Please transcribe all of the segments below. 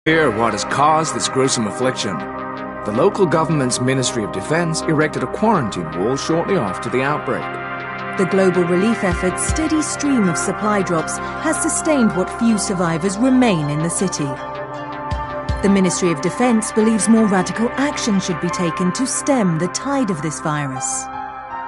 Here, what has caused this gruesome affliction? The local government's Ministry of Defense erected a quarantine wall shortly after the outbreak. The global relief effort's steady stream of supply drops has sustained what few survivors remain in the city. The Ministry of Defense believes more radical action should be taken to stem the tide of this virus.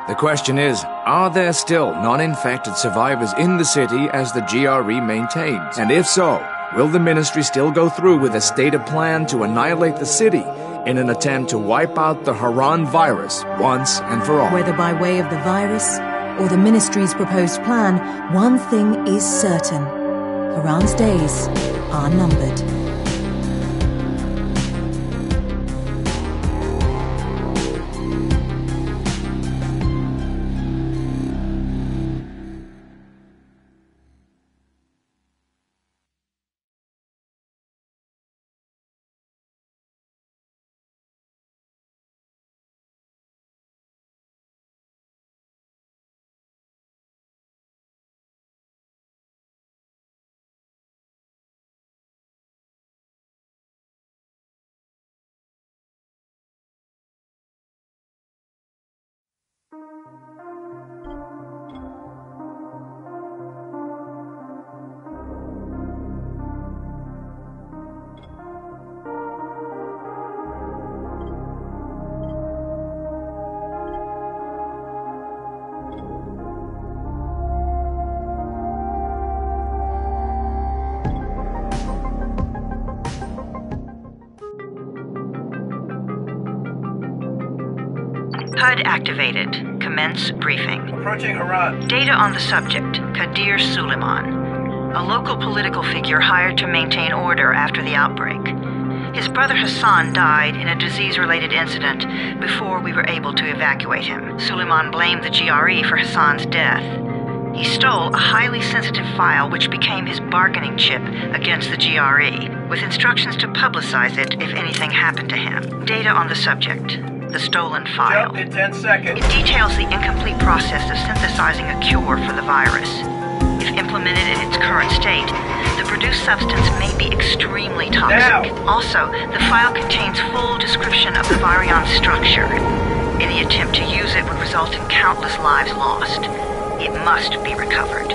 The question is, are there still non-infected survivors in the city as the GRE maintains? And if so, will the ministry still go through with a stated plan to annihilate the city in an attempt to wipe out the Haran virus once and for all? Whether by way of the virus or the ministry's proposed plan, one thing is certain. Haran's days are numbered. HUD activated. Commence briefing. Approaching Haran. Data on the subject, Kadir Suleiman, a local political figure hired to maintain order after the outbreak. His brother Hassan died in a disease-related incident before we were able to evacuate him. Suleiman blamed the GRE for Hassan's death. He stole a highly sensitive file which became his bargaining chip against the GRE, with instructions to publicize it if anything happened to him. Data on the subject. The stolen file. Jump in 10 seconds. It details the incomplete process of synthesizing a cure for the virus. If implemented in its current state, the produced substance may be extremely toxic. Now. Also, the file contains full description of the virion structure. Any attempt to use it would result in countless lives lost. It must be recovered.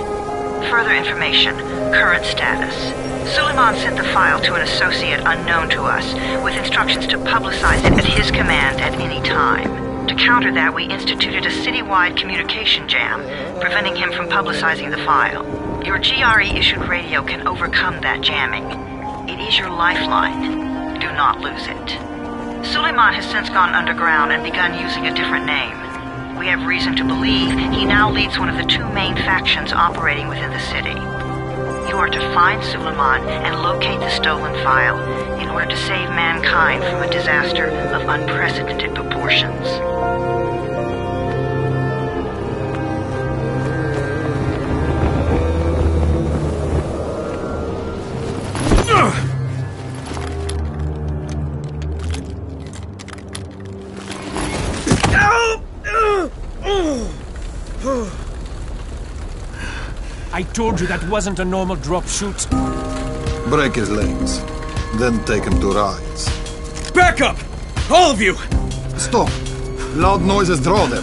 Further information, current status. Suleiman sent the file to an associate unknown to us, with instructions to publicize it at his command at any time. To counter that, we instituted a citywide communication jam, preventing him from publicizing the file. Your GRE-issued radio can overcome that jamming. It is your lifeline. Do not lose it. Suleiman has since gone underground and begun using a different name. We have reason to believe he now leads one of the two main factions operating within the city. You are to find Suleiman and locate the stolen file in order to save mankind from a disaster of unprecedented proportions. I told you that wasn't a normal drop shoot. Break his legs, then take him to rides. Back up! All of you! Stop! Loud noises draw them.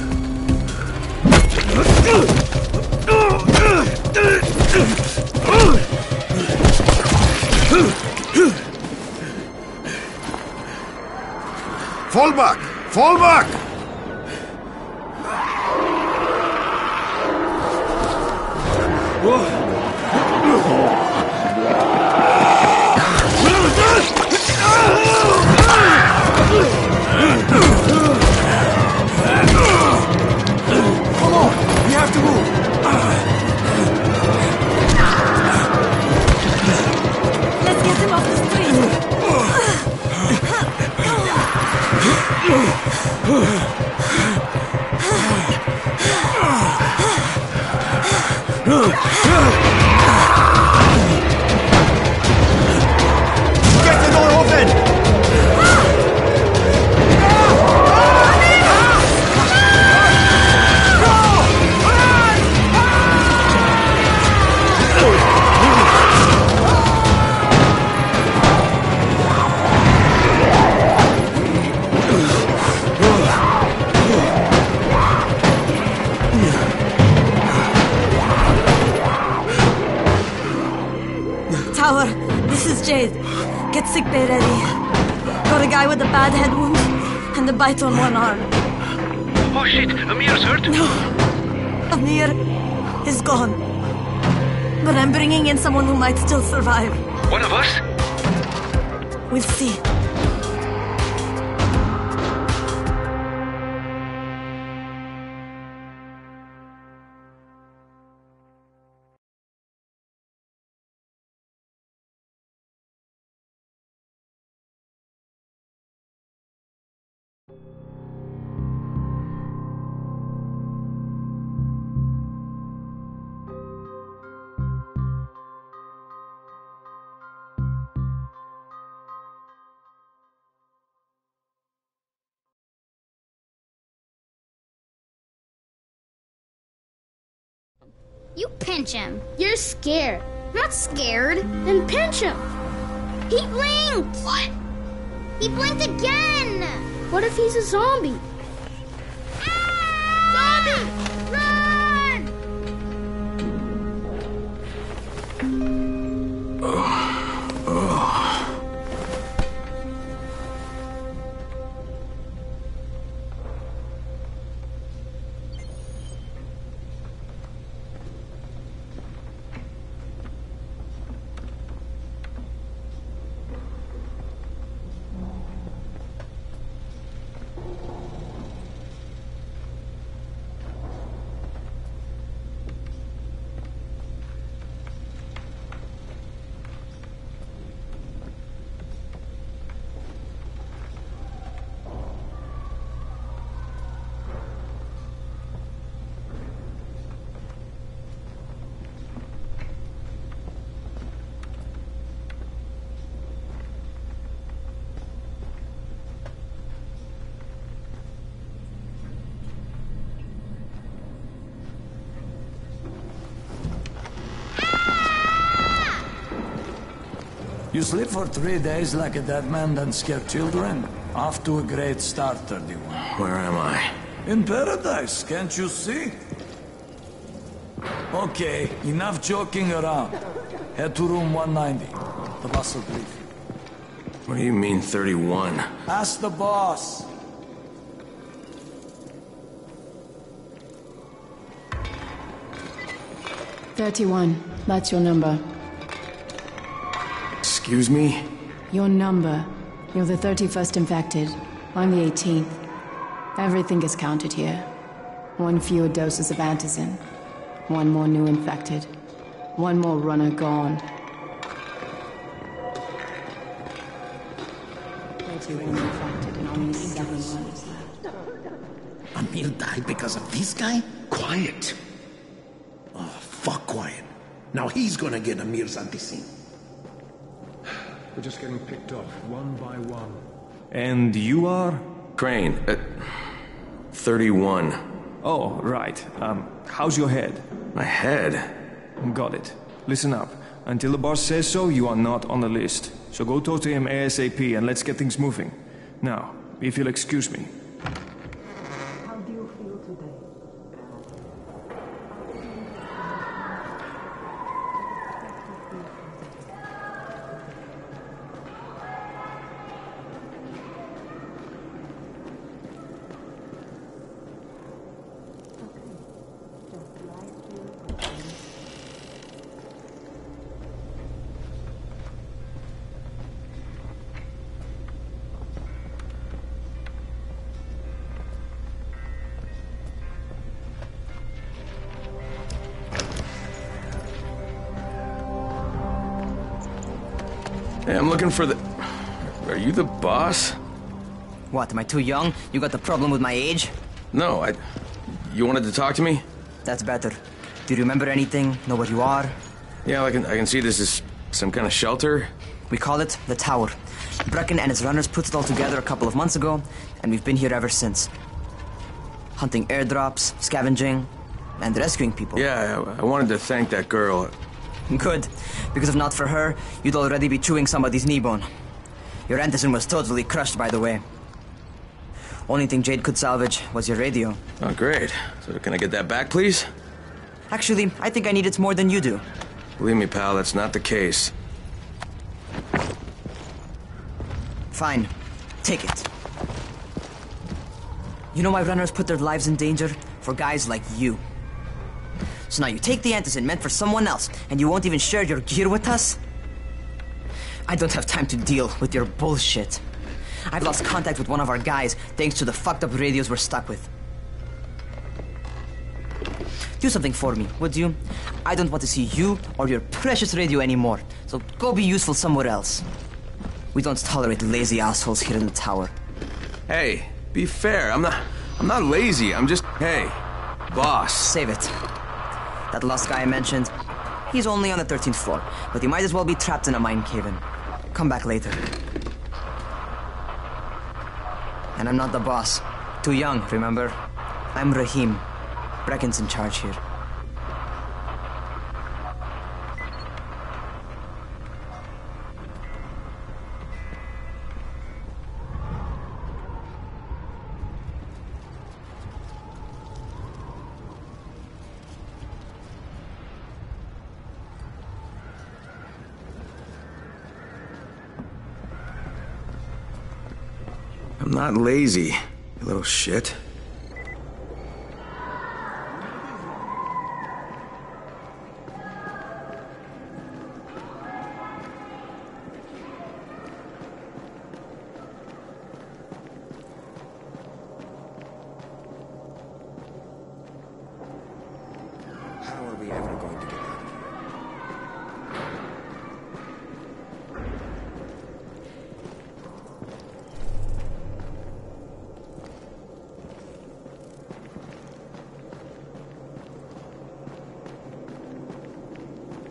Fall back! Fall back! Come on! We have to move! Let's get him off the street! Jade. Get sickbay ready. Got a guy with a bad head wound and a bite on one arm. Oh shit, Amir's hurt? No. Amir is gone. But I'm bringing in someone who might still survive. One of us? We'll see. You pinch him. You're scared. I'm not scared. Then pinch him. He blinked! What? He blinked again! What if he's a zombie? Ah! Zombie! Run! You sleep for 3 days like a dead man, then scare children? Off to a great start, 31. Where am I? In paradise, can't you see? Okay, enough joking around. Head to room 190. The boss will brief you. What do you mean, 31? Ask the boss. That's your number. Excuse me? Your number. You're the 31st infected. I'm the 18th. Everything is counted here. 1 fewer doses of antizin. 1 more new infected. 1 more runner gone. 31 infected and only 7 runners left. Amir died because of this guy? Quiet. Oh, fuck quiet. Now he's gonna get Amir's antizin. We're just getting picked off, one by one. And you are? Crane, 31. Oh, right. How's your head? My head? Got it. Listen up. Until the boss says so, you are not on the list. So go talk to him ASAP and let's get things moving. Now, if you'll excuse me. How do you feel today? Hey, I'm looking for the... Are you the boss? What, am I too young? You got the problem with my age? No, You wanted to talk to me? That's better. Do you remember anything? Know where you are? Yeah, I can see this is some kind of shelter. We call it the Tower. Brecken and his runners put it all together a couple of months ago, and we've been here ever since. Hunting airdrops, scavenging, and rescuing people. Yeah, I wanted to thank that girl. Good, because if not for her, you'd already be chewing somebody's knee bone. Your antizin was totally crushed, by the way. Only thing Jade could salvage was your radio. Oh, great. So can I get that back, please? Actually, I think I need it more than you do. Believe me, pal, that's not the case. Fine. Take it. You know why runners put their lives in danger? For guys like you. So now you take the antizin meant for someone else, and you won't even share your gear with us? I don't have time to deal with your bullshit. I've lost contact with one of our guys thanks to the fucked up radios we're stuck with. Do something for me, would you? I don't want to see you or your precious radio anymore, so go be useful somewhere else. We don't tolerate lazy assholes here in the tower. Hey, be fair. I'm not lazy. I'm just... Hey, boss. Save it. That last guy I mentioned, he's only on the 13th floor, but he might as well be trapped in a mine cave-in. Come back later. And I'm not the boss. Too young, remember? I'm Rahim. Brecken's in charge here. I'm not lazy, you little shit. How are we ever going to get out of here?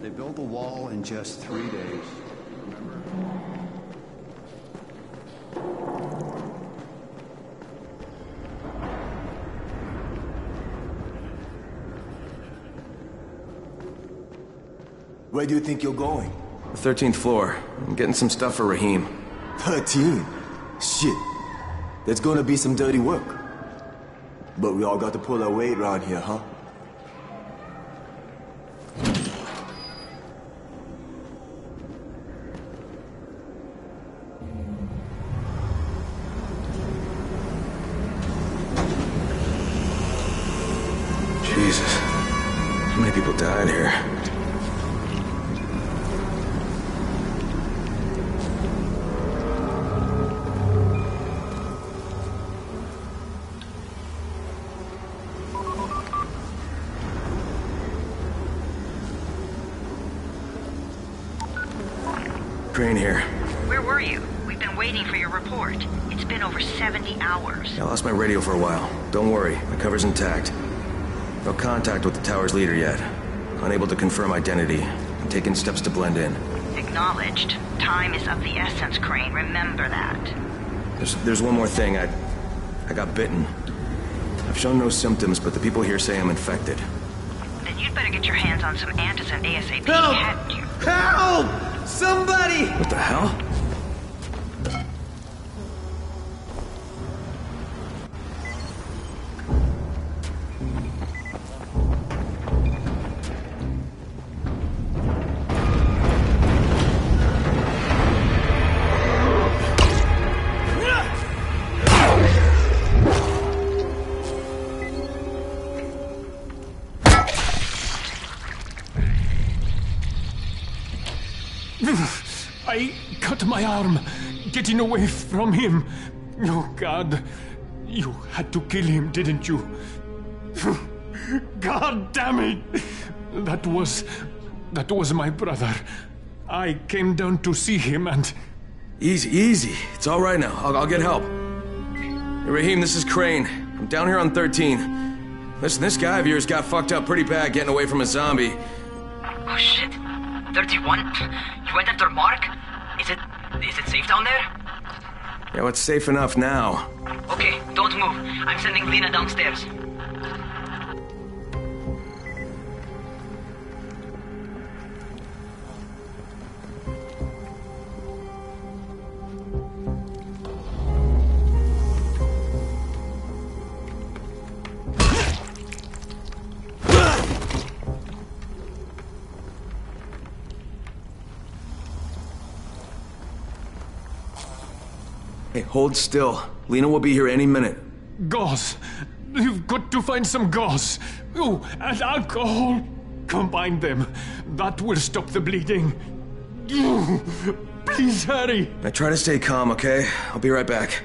They built the wall in just 3 days. Where do you think you're going? The 13th floor. I'm getting some stuff for Rahim. 13? Shit. That's gonna be some dirty work. But we all got to pull our weight around here, huh? Jesus. How many people died here? Crane here. Where were you? We've been waiting for your report. It's been over 70 hours. I lost my radio for a while. Don't worry, my cover's intact. No contact with the tower's leader yet. Unable to confirm identity. I'm taking steps to blend in. Acknowledged. Time is of the essence, Crane. Remember that. There's one more thing. I got bitten. I've shown no symptoms, but the people here say I'm infected. Then you'd better get your hands on some antizin ASAP. Help! Hadn't you? Help! Somebody! What the hell? I cut my arm, getting away from him. Oh, God. You had to kill him, didn't you? God damn it! That was my brother. I came down to see him and... Easy. It's all right now. I'll get help. Hey, Rahim, this is Crane. I'm down here on 13. Listen, this guy of yours got fucked up pretty bad getting away from a zombie. Oh, shit. 31? You went after Mark? Is it safe down there? Yeah, well, it's safe enough now. Okay, don't move. I'm sending Lena downstairs. Hey, hold still. Lena will be here any minute. Gauze. You've got to find some gauze. Oh, and alcohol. Combine them. That will stop the bleeding. Please hurry. Now try to stay calm, okay? I'll be right back.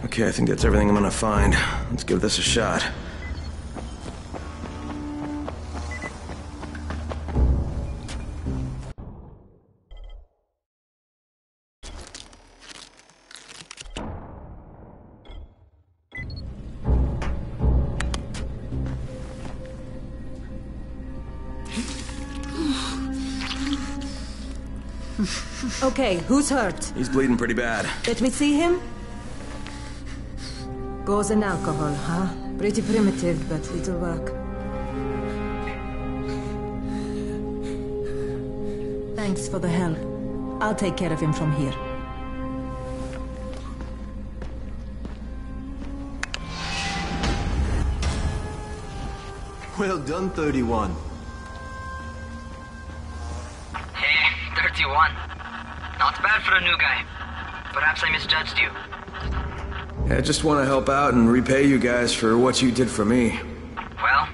Okay, I think that's everything I'm gonna find. Let's give this a shot. Okay, who's hurt? He's bleeding pretty bad. Let me see him. Gauze and alcohol, huh? Pretty primitive, but it'll work. Thanks for the help. I'll take care of him from here. Well done, 31. Hey, 31. Not bad for a new guy. Perhaps I misjudged you. I just want to help out and repay you guys for what you did for me. Well,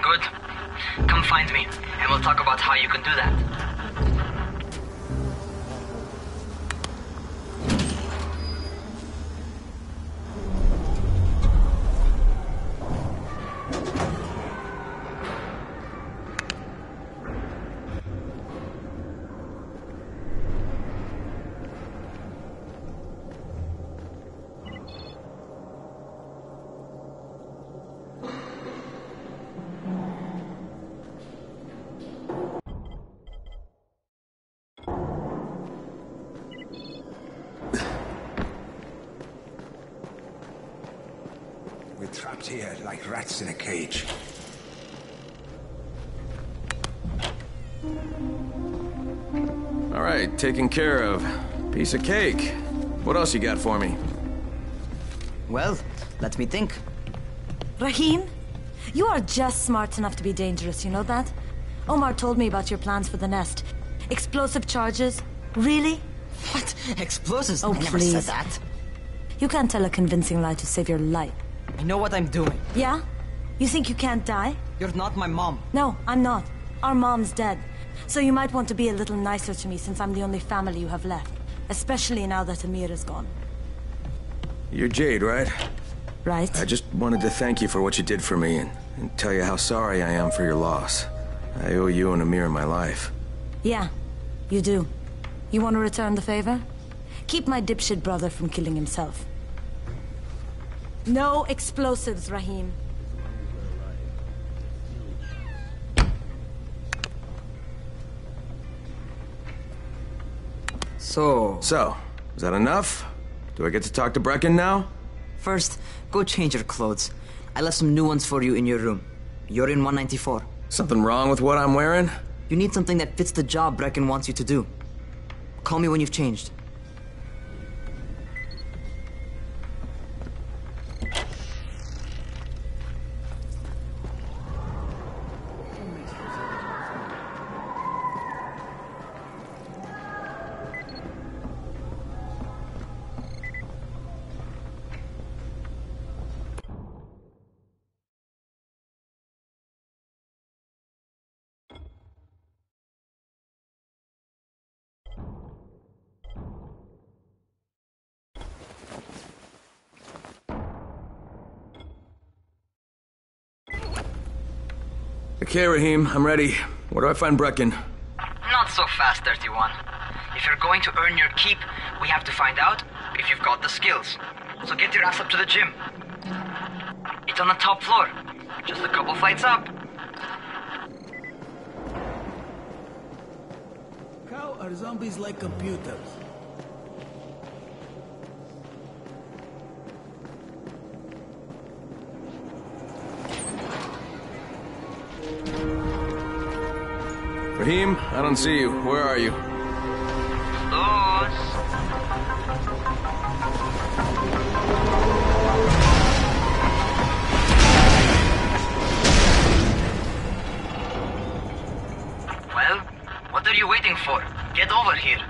good. Come find me, and we'll talk about how you can do that. Trapped here like rats in a cage. right, taken care of. Piece of cake. What else you got for me? Well, let me think. Rahim, you are just smart enough to be dangerous, you know that? Omar told me about your plans for the nest. Explosive charges? Really? What? Explosives? Oh, I never please. said that. You can't tell a convincing lie to save your life. I know what I'm doing. Yeah? You think you can't die? You're not my mom. No, I'm not. Our mom's dead. So you might want to be a little nicer to me since I'm the only family you have left. Especially now that Amir is gone. You're Jade, right? Right. I just wanted to thank you for what you did for me and tell you how sorry I am for your loss. I owe you and Amir my life. Yeah, you do. You want to return the favor? Keep my dipshit brother from killing himself. No explosives, Rahim. So, is that enough? Do I get to talk to Brecken now? First, go change your clothes. I left some new ones for you in your room. You're in 194. Something wrong with what I'm wearing? You need something that fits the job Brecken wants you to do. Call me when you've changed. Okay, Rahim, I'm ready. Where do I find Brecken? Not so fast, 31. If you're going to earn your keep, we have to find out if you've got the skills. So get your ass up to the gym. It's on the top floor. Just a couple flights up. How are zombies like computers? Rahim, I don't see you. Where are you? Well, what are you waiting for? Get over here.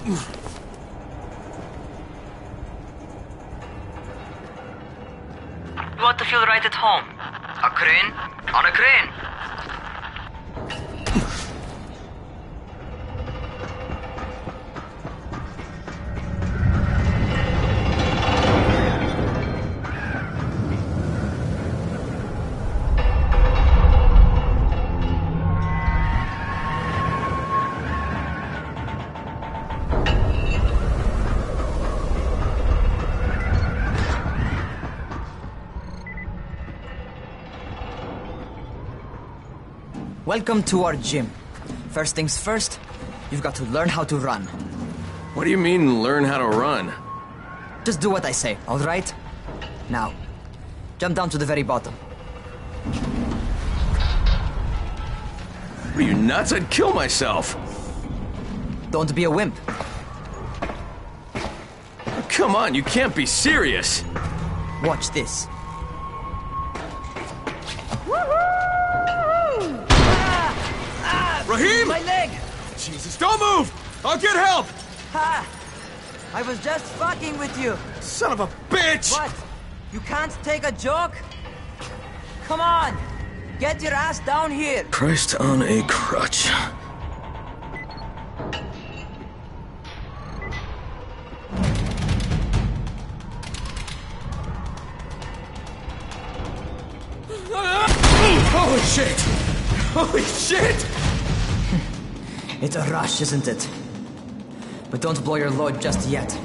You ought to feel right at home. A crane on a crane. Welcome to our gym. First things first, you've got to learn how to run. What do you mean, learn how to run? Just do what I say, all right? Now, jump down to the very bottom. Are you nuts? I'd kill myself. Don't be a wimp. Come on, you can't be serious. Watch this. Rahim! My leg! Jesus, don't move! I'll get help! Ha! I was just fucking with you. Son of a bitch! What? You can't take a joke? Come on! Get your ass down here! Christ on a crutch. Holy shit! Holy shit! It's a rush, isn't it? But don't blow your load just yet.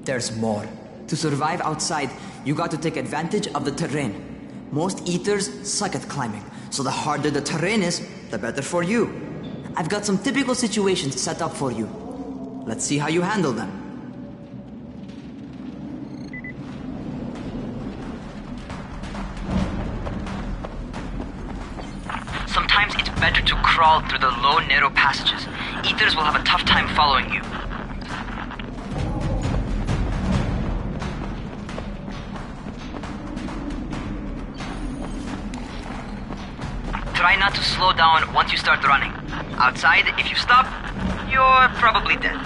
There's more. To survive outside, you got to take advantage of the terrain. Most eaters suck at climbing, so the harder the terrain is, the better for you. I've got some typical situations set up for you. Let's see how you handle them. Sometimes it's better to crawl through the low, narrow passages. Eaters will have a tough time following you. Try not to slow down once you start running. Outside, if you stop, you're probably dead.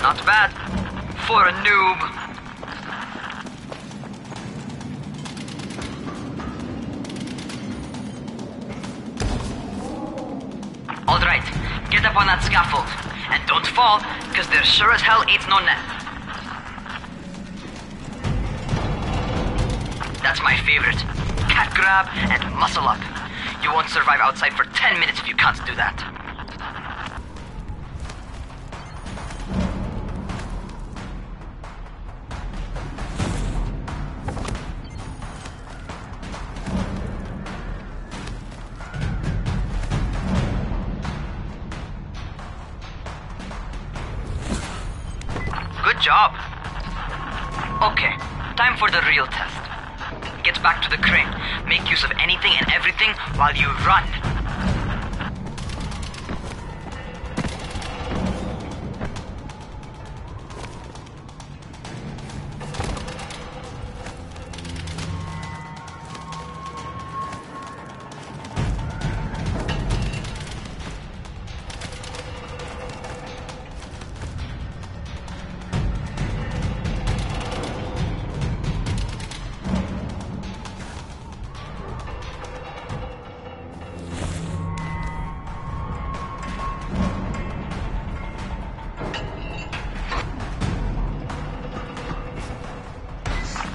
Not bad for a noob. Alright, get up on that scaffold. And don't fall, because there sure as hell ain't no net. That's my favorite. Cat grab and muscle up. You won't survive outside for 10 minutes if you can't do that. Good job. Okay, time for the real test. Get back to the crane. Make use of anything and everything while you run.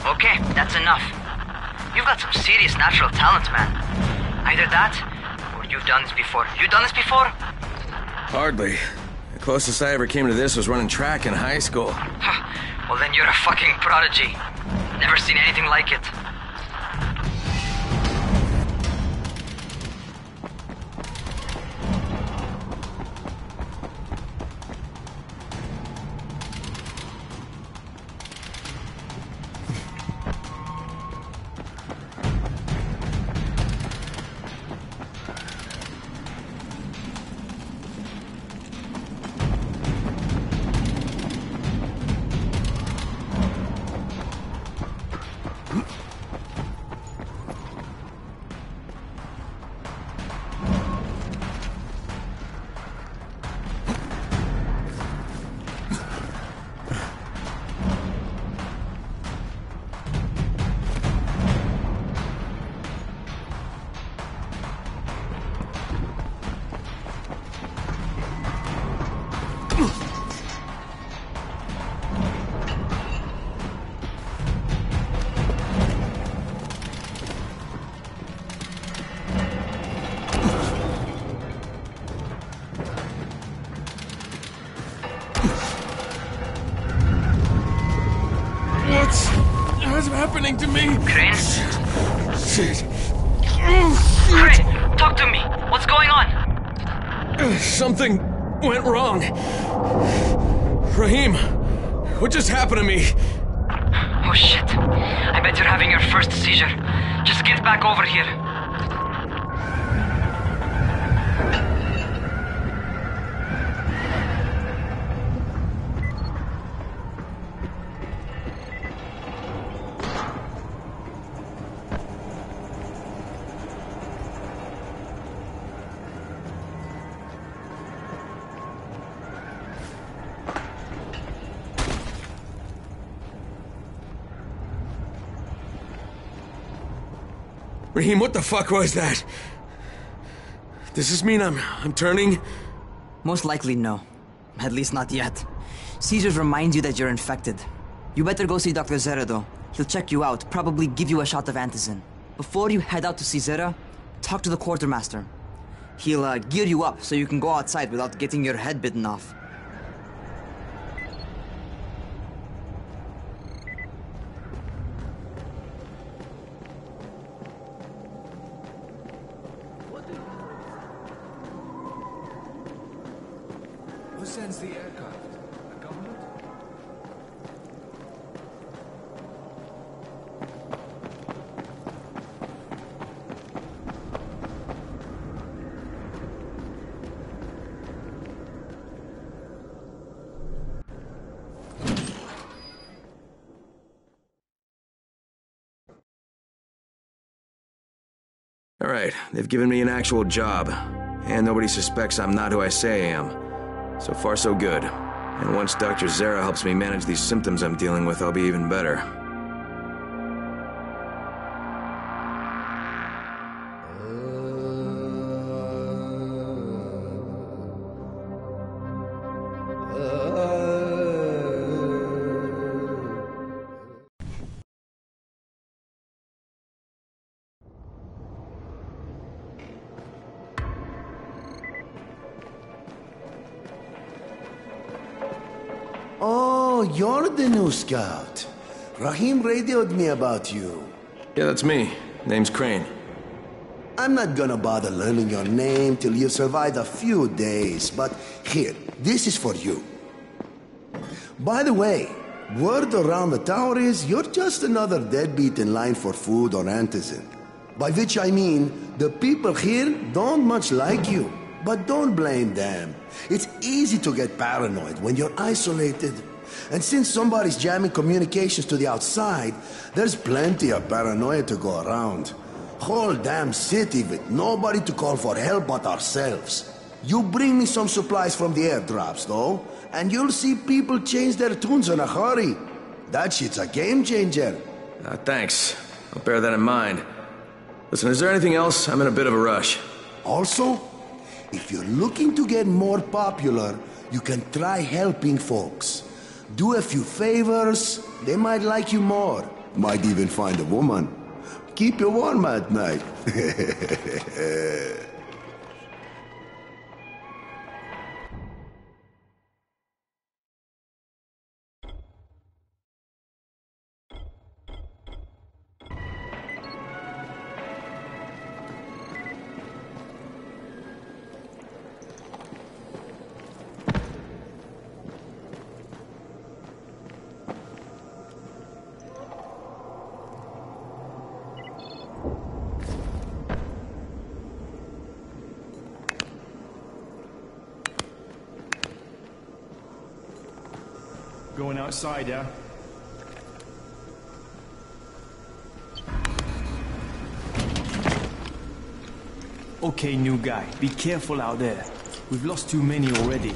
Okay, that's enough. You've got some serious natural talent, man. Either that, or you've done this before. You done this before? Hardly. The closest I ever came to this was running track in high school. Well, then you're a fucking prodigy. Never seen anything like it. What's happening to me? Crane? Shit. Crane, talk to me. What's going on? Something went wrong. Rahim, what just happened to me? Oh shit. I bet you're having your first seizure. Just get back over here. Rahim, what the fuck was that? Does this mean I'm turning? Most likely no. At least not yet. Seizures remind you that you're infected. You better go see Dr. Zera though. He'll check you out, probably give you a shot of antizin. Before you head out to see Zera, talk to the quartermaster. He'll gear you up so you can go outside without getting your head bitten off. sends the aircraft? The government? All right, they've given me an actual job, and nobody suspects I'm not who I say I am. So far, so good. And once Dr. Zera helps me manage these symptoms I'm dealing with, I'll be even better. Oh, you're the new scout. Rahim radioed me about you. Yeah, that's me. Name's Crane. I'm not gonna bother learning your name till you've survived a few days, but here, this is for you. By the way, word around the tower is you're just another deadbeat in line for food or antizin. By which I mean, the people here don't much like you. But don't blame them. It's easy to get paranoid when you're isolated. And since somebody's jamming communications to the outside, there's plenty of paranoia to go around. Whole damn city with nobody to call for help but ourselves. You bring me some supplies from the airdrops, though, and you'll see people change their tunes in a hurry. That shit's a game changer. Thanks. I'll bear that in mind. Listen, is there anything else? I'm in a bit of a rush. Also, if you're looking to get more popular, you can try helping folks. Do a few favors, they might like you more. Might even find a woman. Keep you warm at night. Going outside, yeah? Okay, new guy, be careful out there. We've lost too many already.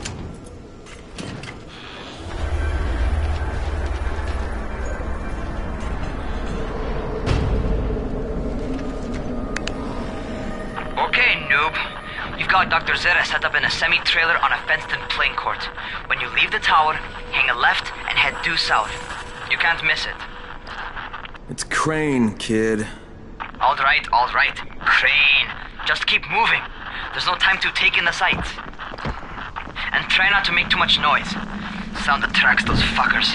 Okay, noob. You've got Dr. Zera set up in a semi-trailer on a fenced-in playing court. When you leave the tower, hang a left and head due south. You can't miss it. It's Crane, kid. All right, Crane. Just keep moving. There's no time to take in the sights. And try not to make too much noise. Sound attracts those fuckers.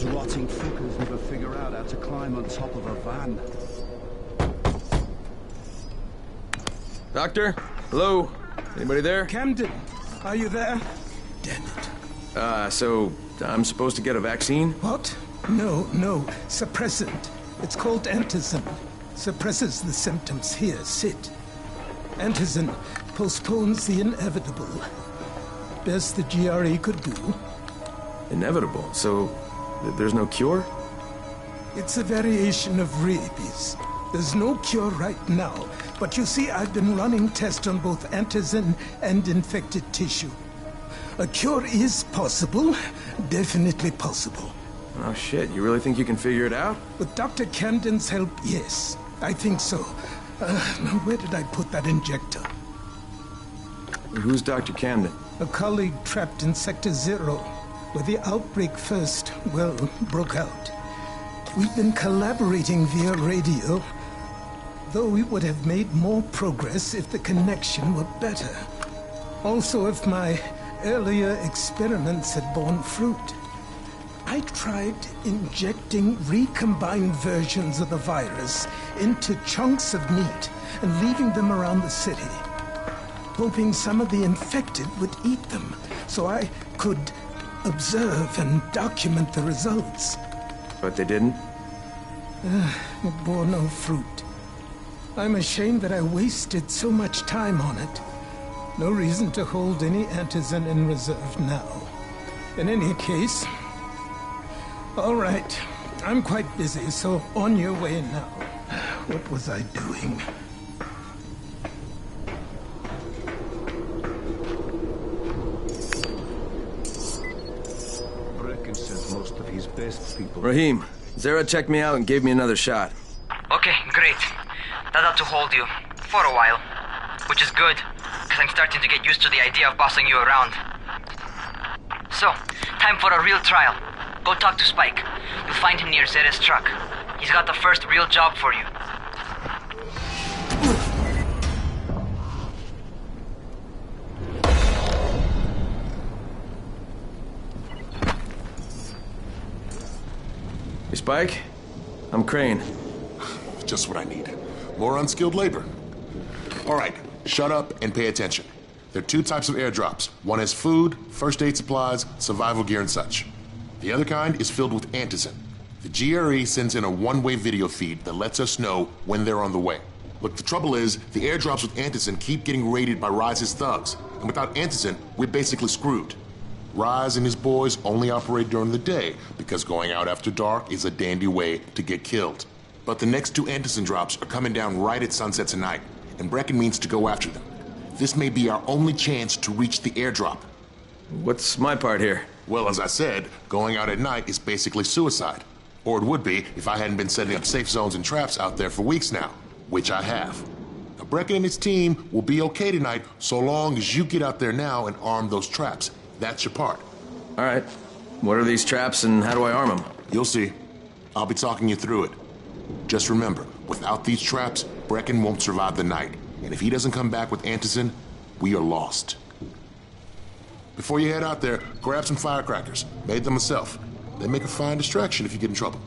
Rotting fuckers never figure out how to climb on top of a van. Doctor? Hello? Anybody there? Camden, are you there? Damn it. So I'm supposed to get a vaccine? What? No. Suppressant. It's called antizin. Suppresses the symptoms. Here, sit. Antizin postpones the inevitable. Best the GRE could do. Inevitable? So, there's no cure? It's a variation of rabies. There's no cure right now, but you see, I've been running tests on both antizin and infected tissue. A cure is possible, definitely possible. Oh shit, you really think you can figure it out? With Dr. Camden's help, yes. I think so. Now where did I put that injector? Who's Dr. Camden? A colleague trapped in Sector Zero, where the outbreak first, well, broke out. We've been collaborating via radio, though we would have made more progress if the connection were better. Also, if my earlier experiments had borne fruit. I tried injecting recombined versions of the virus into chunks of meat and leaving them around the city, hoping some of the infected would eat them so I could observe and document the results. But they didn't? It bore no fruit. I'm ashamed that I wasted so much time on it. No reason to hold any antizin in reserve now. In any case, all right, I'm quite busy, so on your way now. What was I doing? Brecken sent most of his best people. Rahim, Zara checked me out and gave me another shot. Okay, great. That ought to hold you. For a while. Which is good, because I'm starting to get used to the idea of bossing you around. So, time for a real trial. Go talk to Spike. You'll find him near Zera's truck. He's got the first real job for you. Hey, Spike? I'm Crane. Just what I need. More unskilled labor. All right, shut up and pay attention. There are two types of airdrops. One has food, first aid supplies, survival gear, and such. The other kind is filled with antizin. The GRE sends in a one-way video feed that lets us know when they're on the way. Look, the trouble is, the airdrops with antizin keep getting raided by Ryze's thugs, and without antizin, we're basically screwed. Ryze and his boys only operate during the day, because going out after dark is a dandy way to get killed. But the next two antizin drops are coming down right at sunset tonight, and Brecken means to go after them. This may be our only chance to reach the airdrop. What's my part here? Well, as I said, going out at night is basically suicide. Or it would be if I hadn't been setting up safe zones and traps out there for weeks now, which I have. Now, Brecken and his team will be okay tonight so long as you get out there now and arm those traps. That's your part. All right. What are these traps and how do I arm them? You'll see. I'll be talking you through it. Just remember, without these traps, Brecken won't survive the night. And if he doesn't come back with antizin, we are lost. Before you head out there, grab some firecrackers. Made them myself. They make a fine distraction if you get in trouble.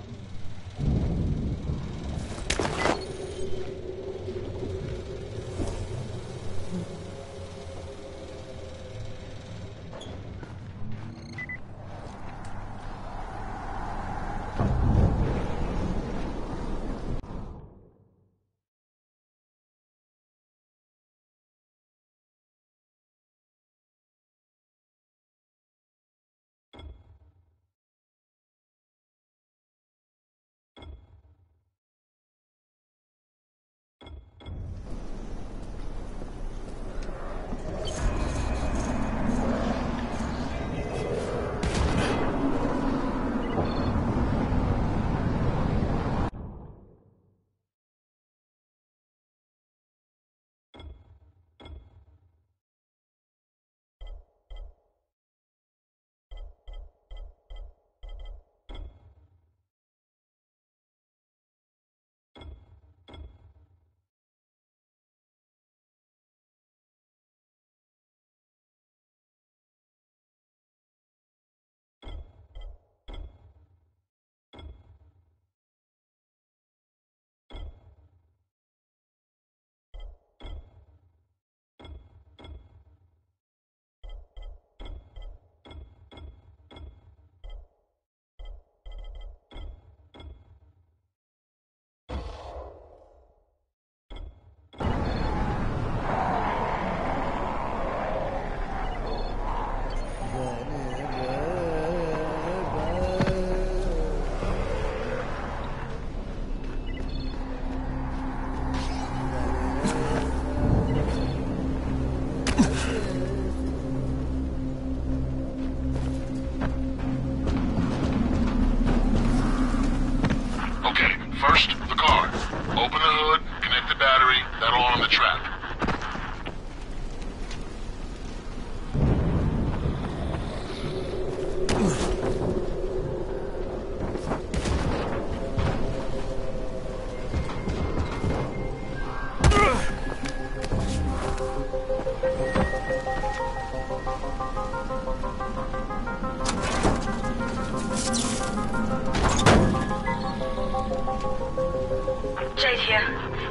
Jade here.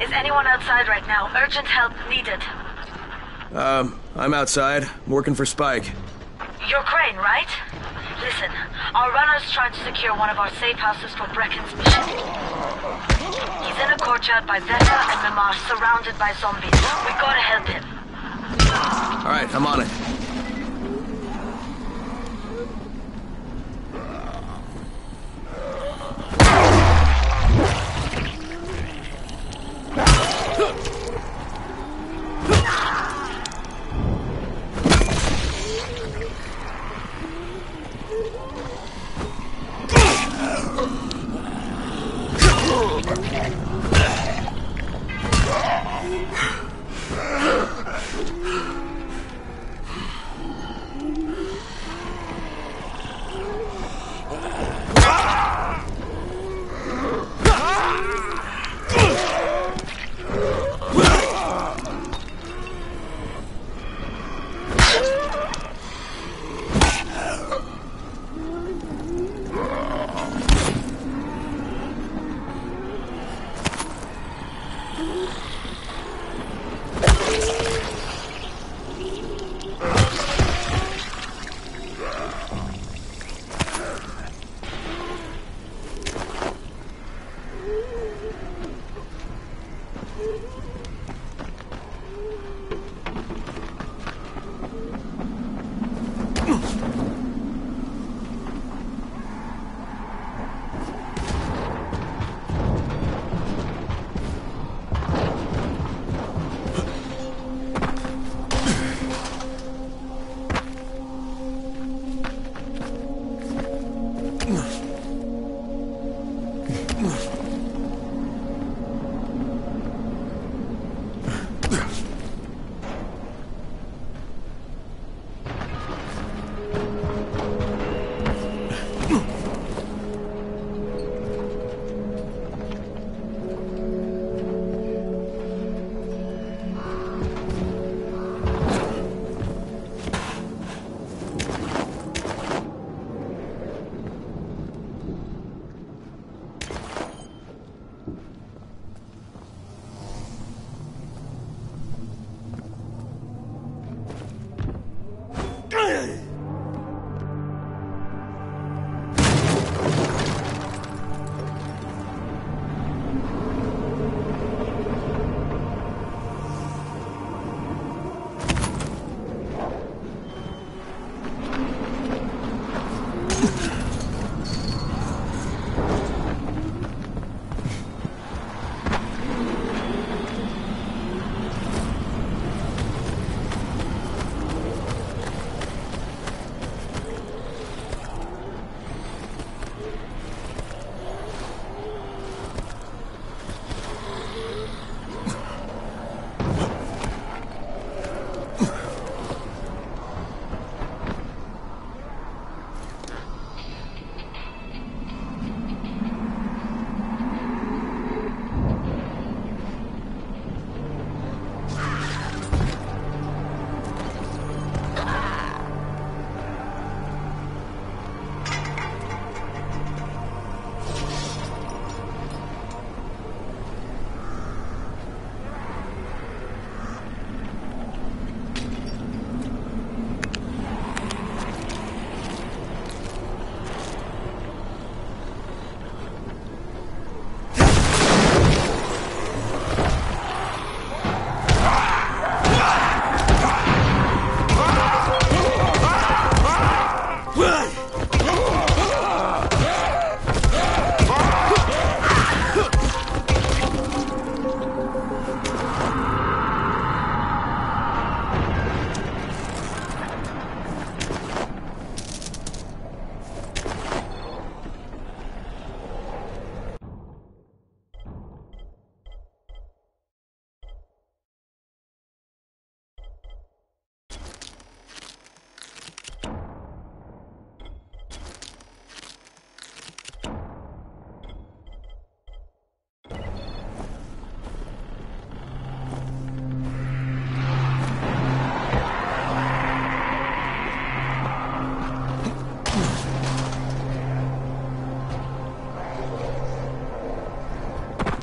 Is anyone outside right now? Urgent help needed. I'm outside. I'm working for Spike. You're Crane, right? Listen, our runner's trying to secure one of our safe houses for Brecken's mission. He's in a courtyard by Vesta and Mimar, surrounded by zombies. We gotta help him. Alright, I'm on it.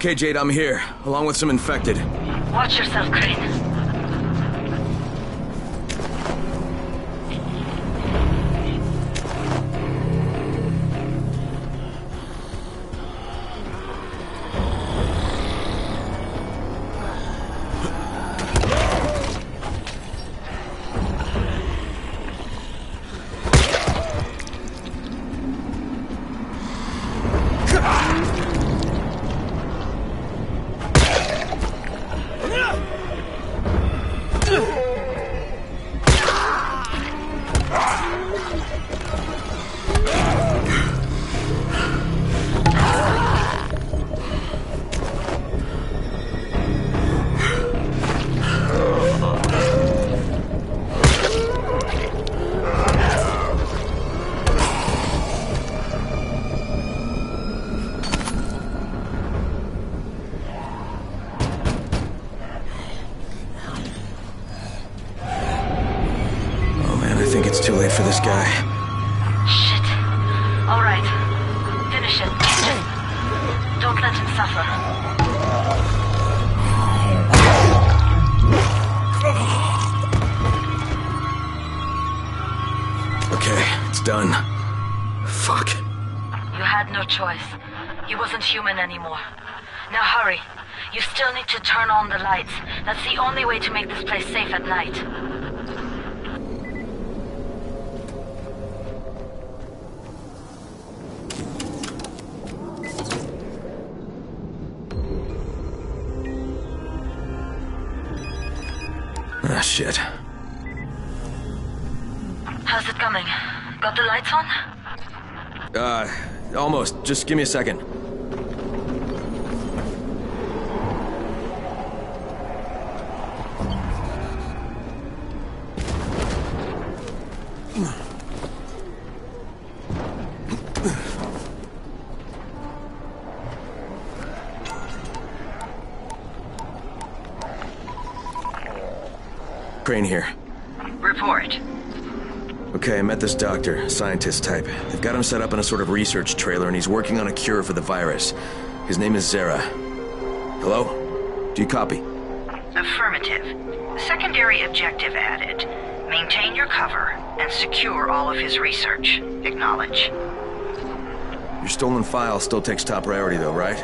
Okay, Jade, I'm here, along with some infected. Watch yourself, Crane. It's too late for this guy. Shit. All right. Finish him. Just don't let him suffer. Okay, it's done. Fuck. You had no choice. He wasn't human anymore. Now hurry. You still need to turn on the lights. That's the only way to make this place safe at night. Ah, shit. How's it coming? Got the lights on? Almost. Just give me a second. Crane here. Report. Okay, I met this doctor, scientist type. They've got him set up in a sort of research trailer, and he's working on a cure for the virus. His name is Zera. Hello? Do you copy? Affirmative. Secondary objective added. Maintain your cover and secure all of his research. Acknowledge. Your stolen file still takes top priority, though, right?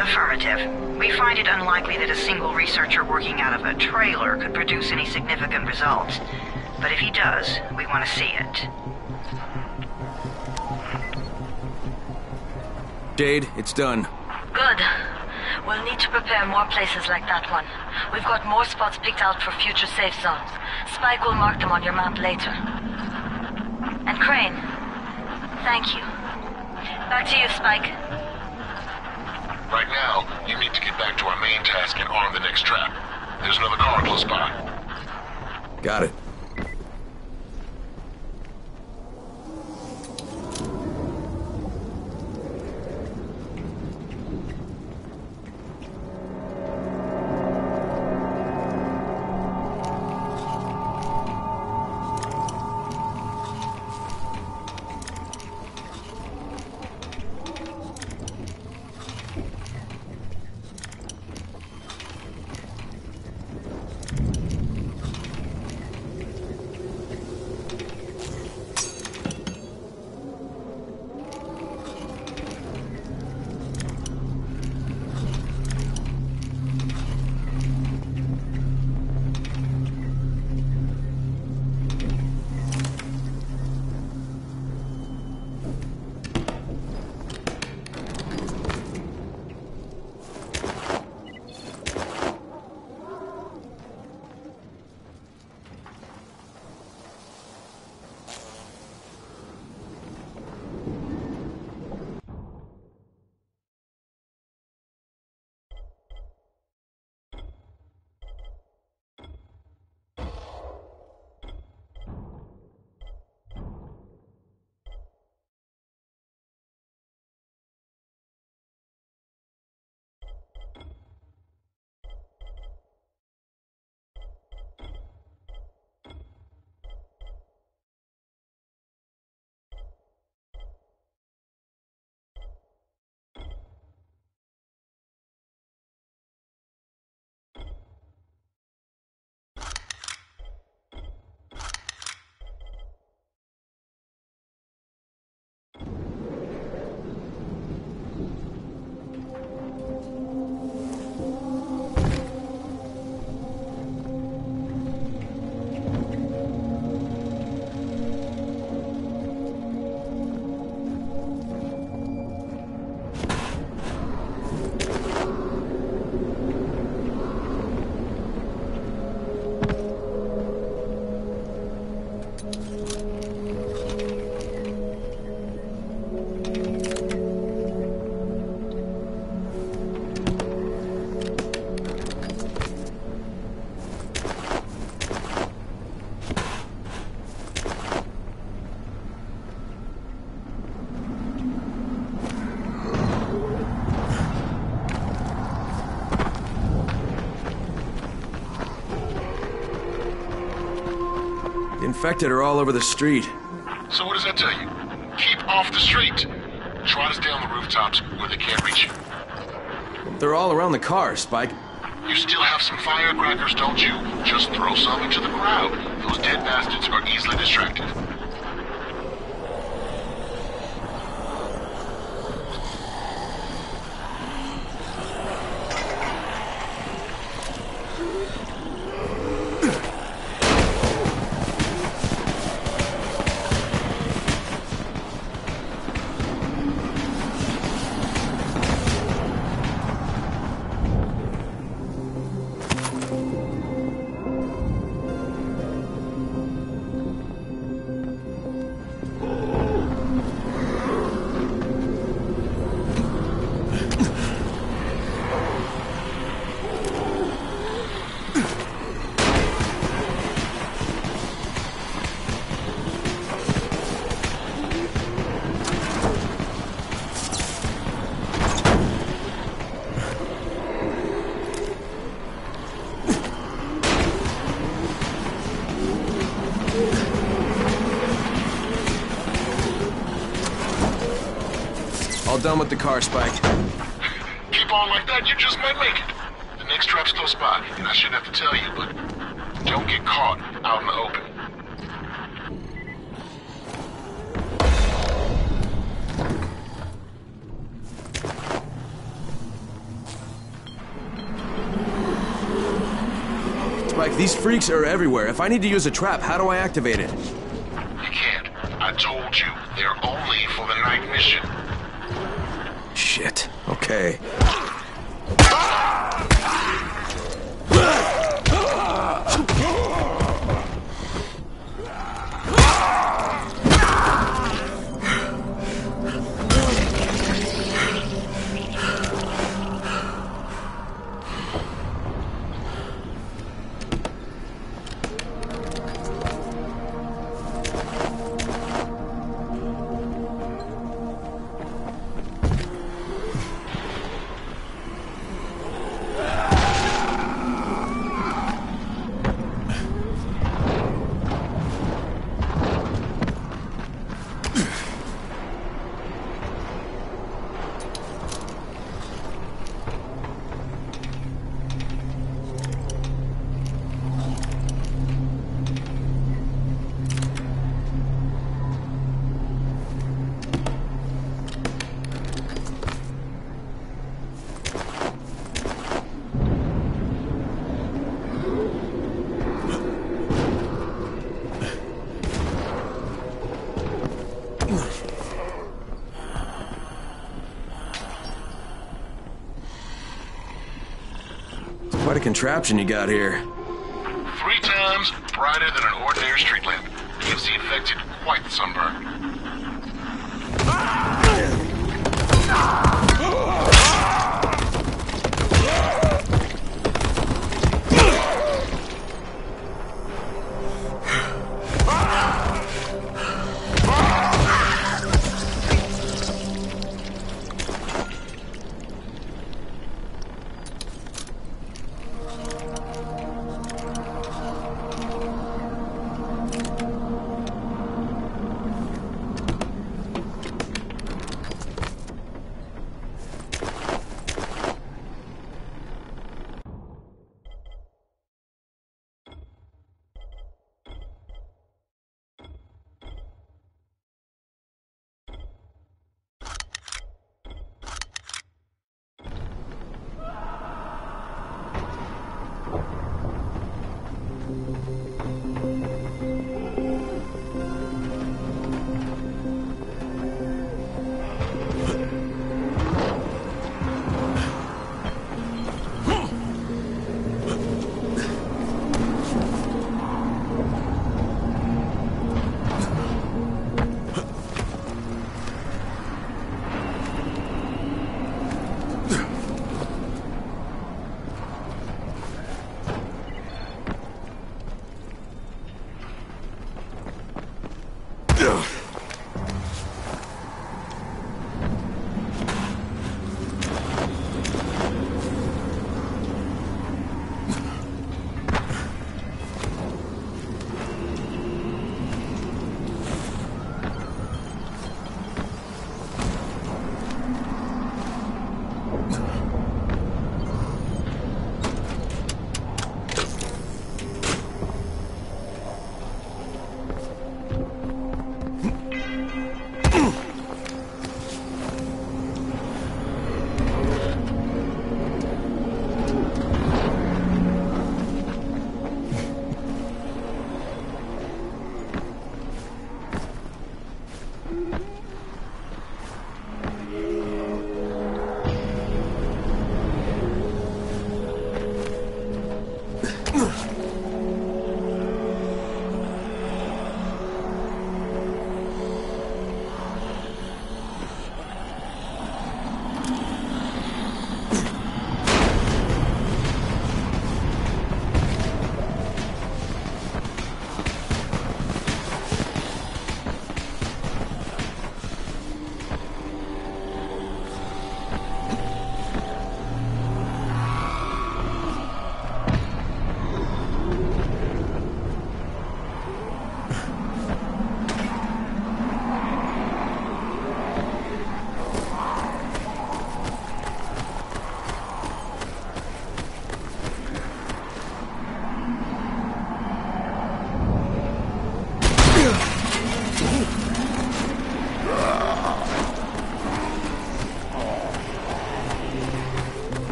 Affirmative. We find it unlikely that a single researcher working out of a trailer could produce any significant results. But if he does, we want to see it. Jade, it's done. Good. We'll need to prepare more places like that one. We've got more spots picked out for future safe zones. Spike will mark them on your map later. And Crane, thank you. Back to you, Spike. Right now, you need to get back to our main task and arm the next trap. There's another car close by. Got it. infected are all over the street. So what does that tell you? Keep off the street. Try to stay on the rooftops where they can't reach you. They're all around the car, Spike. You still have some firecrackers, don't you? Just throw some into the crowd. Those dead bastards are easily distracted. All done with the car, Spike. Keep on like that, you just might make it. The next trap's close by, and I shouldn't have to tell you, but don't get caught out in the open. Spike, these freaks are everywhere. If I need to use a trap, how do I activate it? You can't. I told you, they're only for the night mission. Shit. Okay. Quite a contraption you got here. 3 times brighter than an ordinary street lamp. Gives the infected quite the sunburn.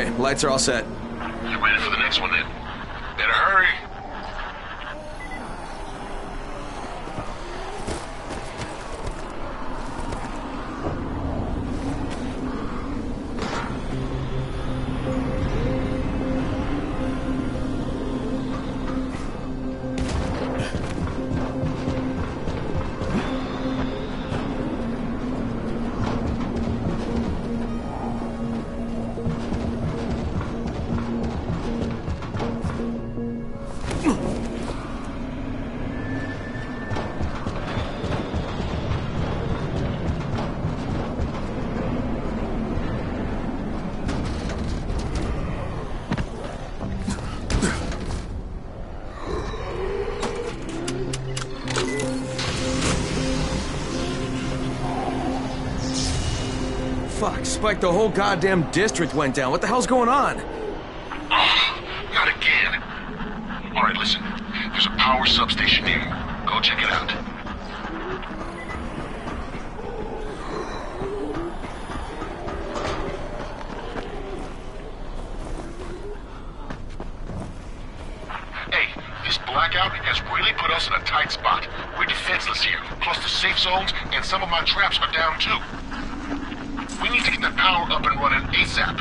Okay, lights are all set. Get ready for the next one then. Better hurry. Fuck, Spike, the whole goddamn district went down. What the hell's going on? Oh, not again. All right, listen. There's a power substation near you. Go check it out. Hey, this blackout has really put us in a tight spot. We're defenseless here. Plus the safe zones and some of my traps are down too. We need to get the power up and running ASAP.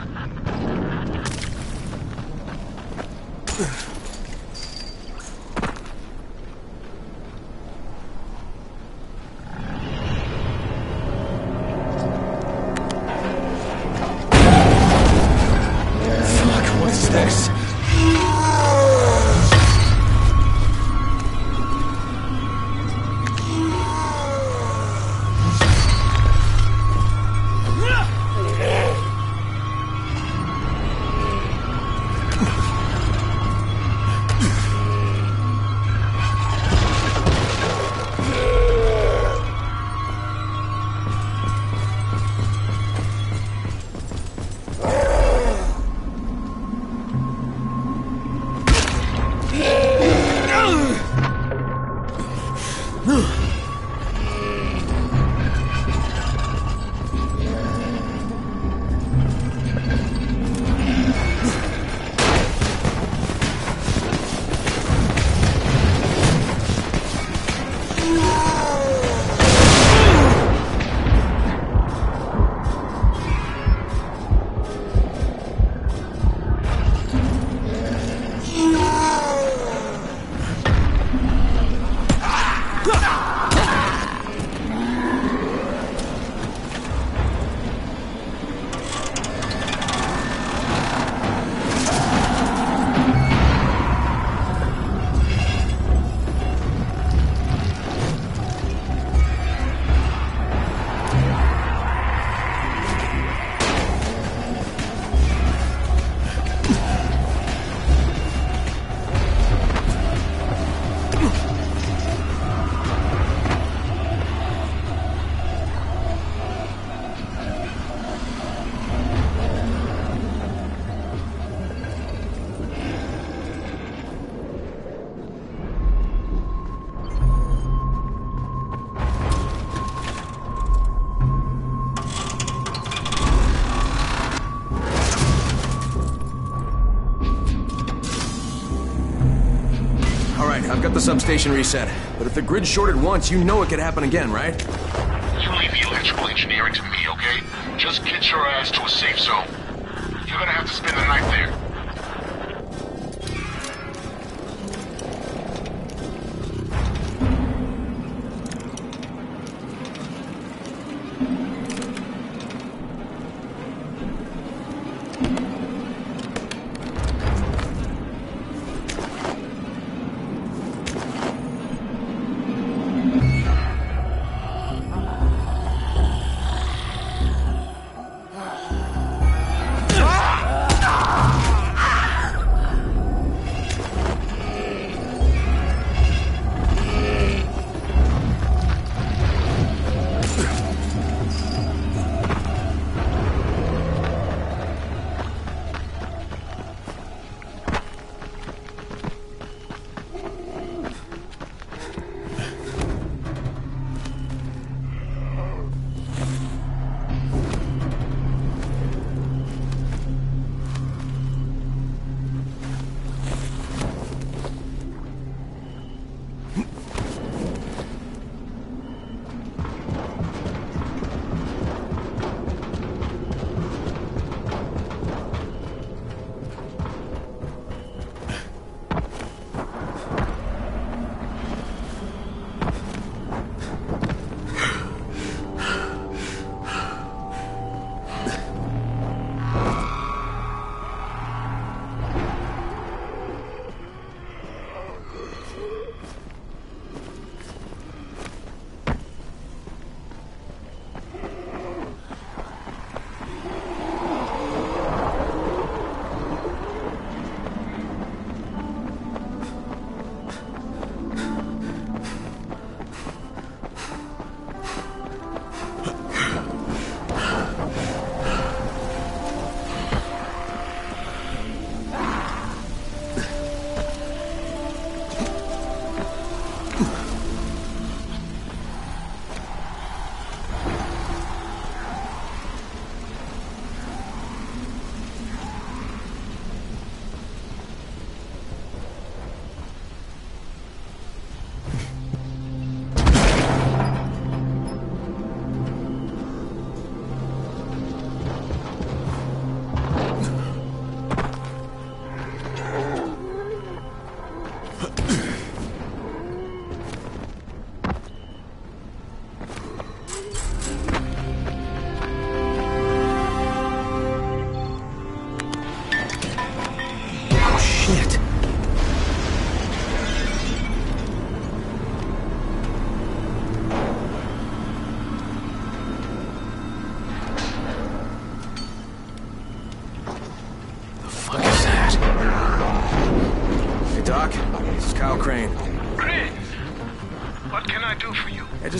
Fuck, what's this? I've got the substation reset. But if the grid shorted once, you know it could happen again, right? You leave the electrical engineering to me, okay? Just get your ass to a safe zone. You're gonna have to spend the night there.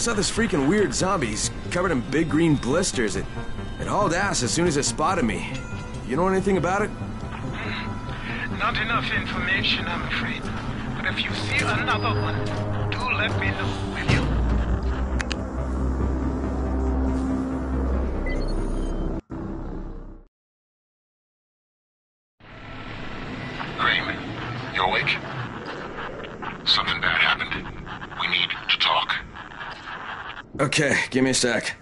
I saw this freaking weird zombie. He's covered in big green blisters. It hauled ass as soon as it spotted me. You know anything about it? Not enough information, I'm afraid. But if you see another one, do let me know, will you? Crane, you awake? Something bad happened. We need to talk. Okay, give me a sec.